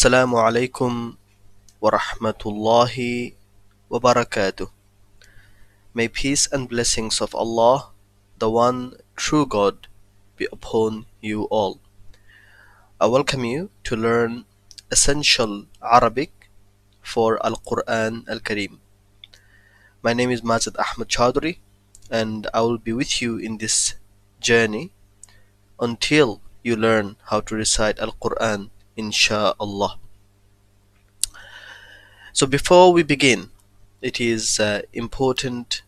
Assalamu alaikum wa rahmatullahi wa barakatuh. May peace and blessings of Allah, the one true God, be upon you all. I welcome you to learn essential Arabic for Al-Quran Al-Kareem. My name is Majid Ahmed Chowdhury and I will be with you in this journey until you learn how to recite Al-Quran, insha'Allah. So before we begin, it is important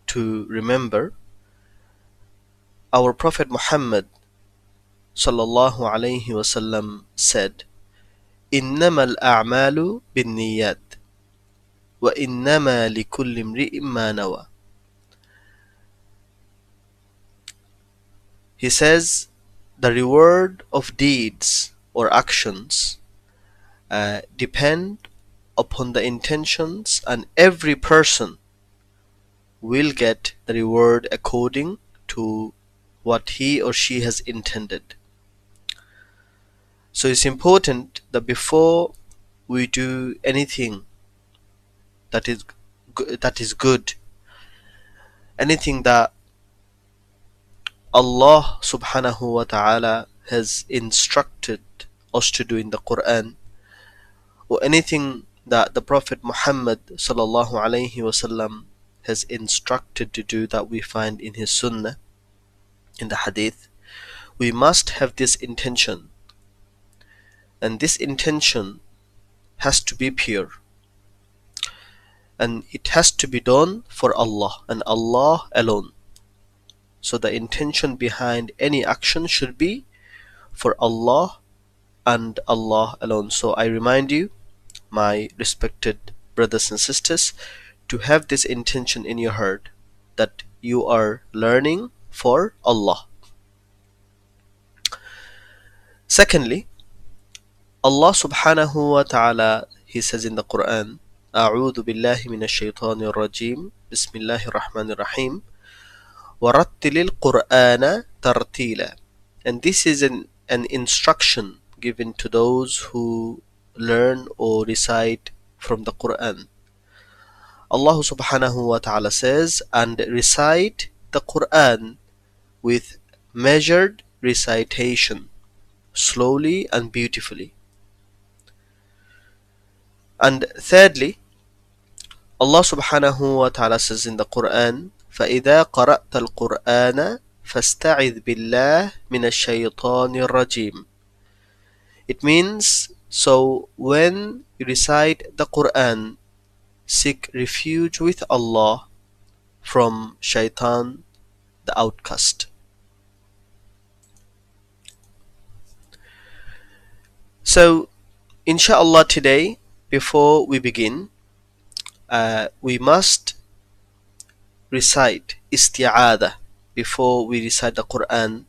to remember our Prophet Muhammad sallallahu alaihi wasallam said, "Innamal a'malu binniyat wa innama likulli imri'in ma nawa." He says, the reward of deeds or actions depend upon the intentions, and every person will get the reward according to what he or she has intended. So it's important that before we do anything that is good, anything that Allah subhanahu wa ta'ala has instructed us to do in the Quran, or anything that the Prophet Muhammad sallallahu alaihi wasallam has instructed to do that we find in his sunnah, in the hadith, we must have this intention, and this intention has to be pure, and it has to be done for Allah and Allah alone. So the intention behind any action should be for Allah and Allah alone. So I remind you, my respected brothers and sisters, to have this intention in your heart that you are learning for Allah. Secondly, Allah subhanahu wa ta'ala, He says in the Quran, أعوذ بالله من الشيطان الرجيم بسم الله الرحمن الرحيم وَرَتِّلِ الْقُرْآنَ تَرْتِيلًا. And this is an instruction given to those who learn or recite from the Quran. Allah subhanahu wa ta'ala says, and recite the Quran with measured recitation, slowly and beautifully. And thirdly, Allah subhanahu wa ta'ala says in the Quran, فَإِذَا قَرَأْتَ الْقُرْآنَ فَاسْتَعِذْ بِاللَّهِ مِنَ الشَّيْطَانِ الرَّجِيمِ. It means, so when you recite the Quran, seek refuge with Allah from shaitan, the outcast. So, insha'Allah, today, before we begin, we must recite isti'adah before we recite the Quran,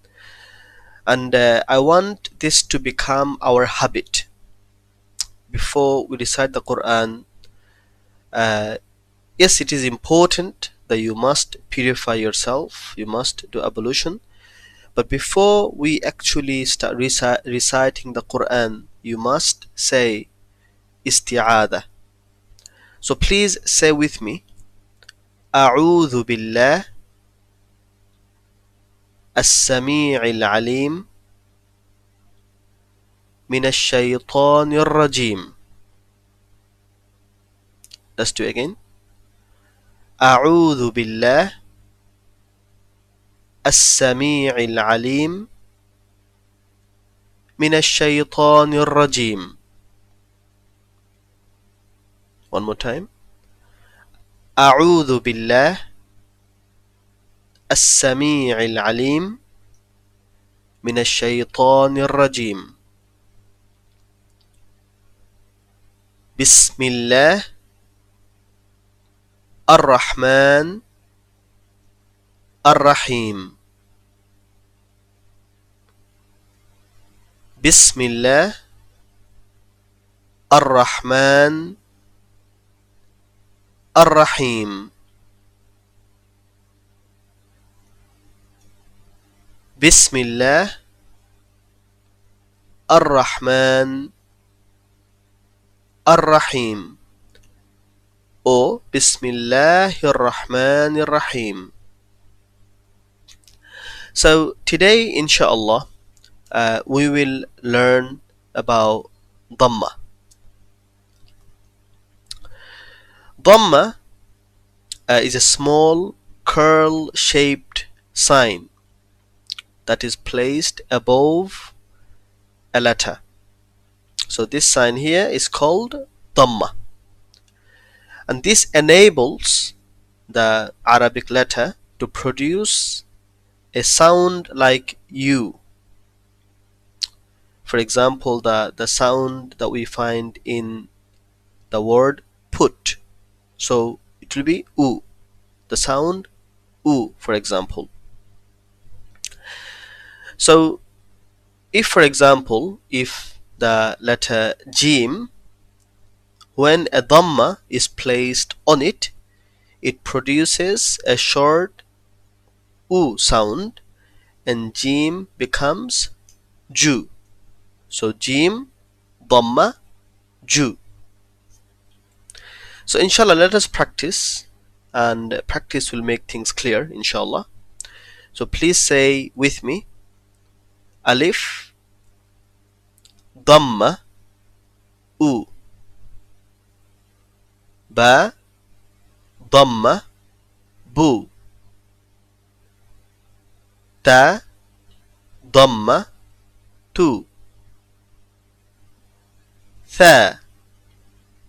and I want this to become our habit. Before we recite the Quran, yes, it is important that you must purify yourself, you must do ablution, but before we actually start reciting the Quran, you must say isti'adah. So please say with me, أعوذ بالله السميع العليم من الشيطان الرجيم. Let's do it again. أعوذ بالله السميع العليم من الشيطان الرجيم. One more time. أعوذ بالله السميع العليم من الشيطان الرجيم. بسم الله الرحمن الرحيم. بسم الله الرحمن الرحيم. بسم الله الرحمن Ar-Rahim or Bismillahir Rahmanir Rahim. So today, inshallah, we will learn about Dammah. Dammah is a small curl-shaped sign that is placed above a letter. So this sign here is called Dammah, and this enables the Arabic letter to produce a sound like U. For example, the sound that we find in the word put. So it will be U, the sound U, for example. So if, for example, if the letter Jim, when a Dhamma is placed on it, it produces a short U sound and Jim becomes Ju. So Jim, Dhamma, Ju. So inshallah, let us practice, and practice will make things clear, inshallah. So please say with me: Alif, Dhamma, U. Ba, Dhamma, Bu. Ta, Dhamma, Tu. Tha,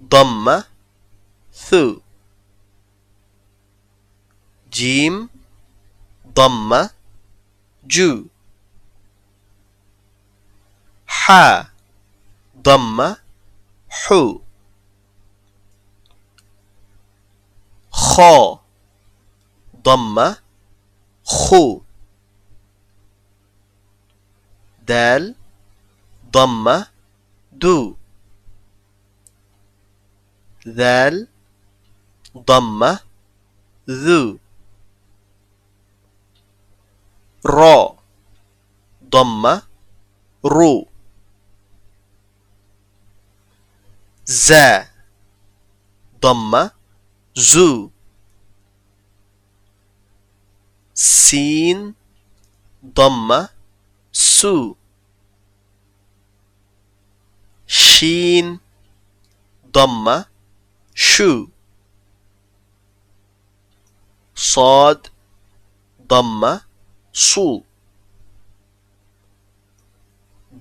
Dhamma, Thu. Jim, Dhamma, Ju. Ha, Dhamma, Hu. Kha, Dhamma, Khu. Dal, Dhamma, Du. Dal, Dhamma, Dhu. Ra, Dhamma, Ru. Za, Dhamma, Zu. Sin, Dhamma, Su. Shin, Dhamma, Shu. Sad, Dhamma, Su.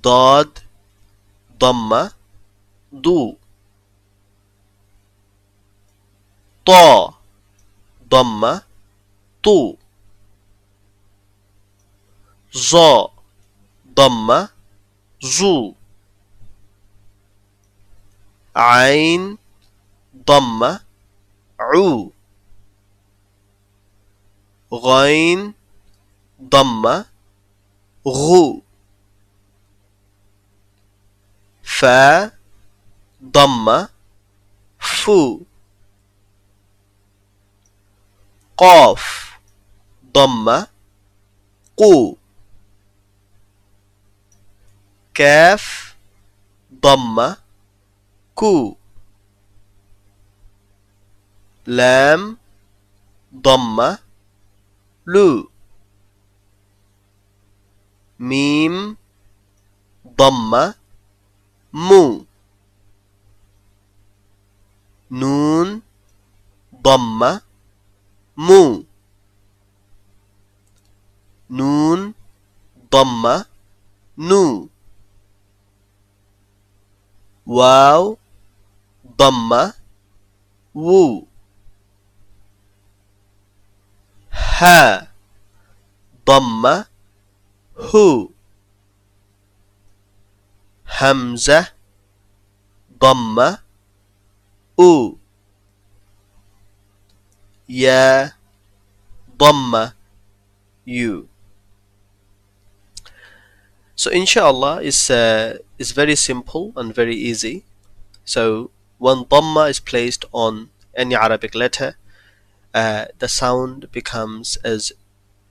Dad, Dhamma, Du. Ta, Dhamma, Tu. Za, Dhamma, Zu. Ain, Dhamma, U. Ghain, Dhamma, Ghu. Fa, Dhamma, Fu. Qaf, Dhamma, Qu. Kaf, Dhamma, Ku. Lam, Dhamma, Lu. Mim, Dhamma, Mu. Nun, Dhamma, Mu. Nun, Dhamma, Nu. Waw, Dhamma, Wu. Ha, Dhamma, Hu. Hamza, Dhamma, U. Ya, Dhamma, U. So inshallah is very simple and very easy. So when Dhamma is placed on any Arabic letter, the sound becomes as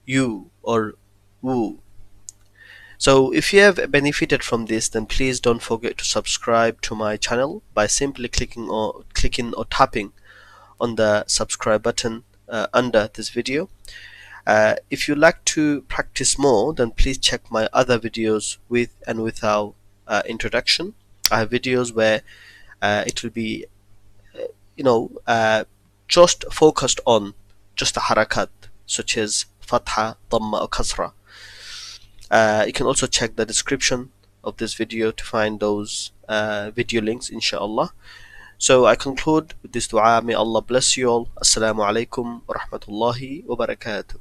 U or Wu. So if you have benefited from this, then please don't forget to subscribe to my channel by simply clicking or tapping on the subscribe button under this video. If you like to practice more, then please check my other videos with and without introduction. I have videos where it will be, you know, just focused on just the harakat, such as fatha, dhamma, or kasra. You can also check the description of this video to find those video links, inshallah. So I conclude with this dua. May Allah bless you all. Assalamu alaikum wa rahmatullahi wa barakatuh.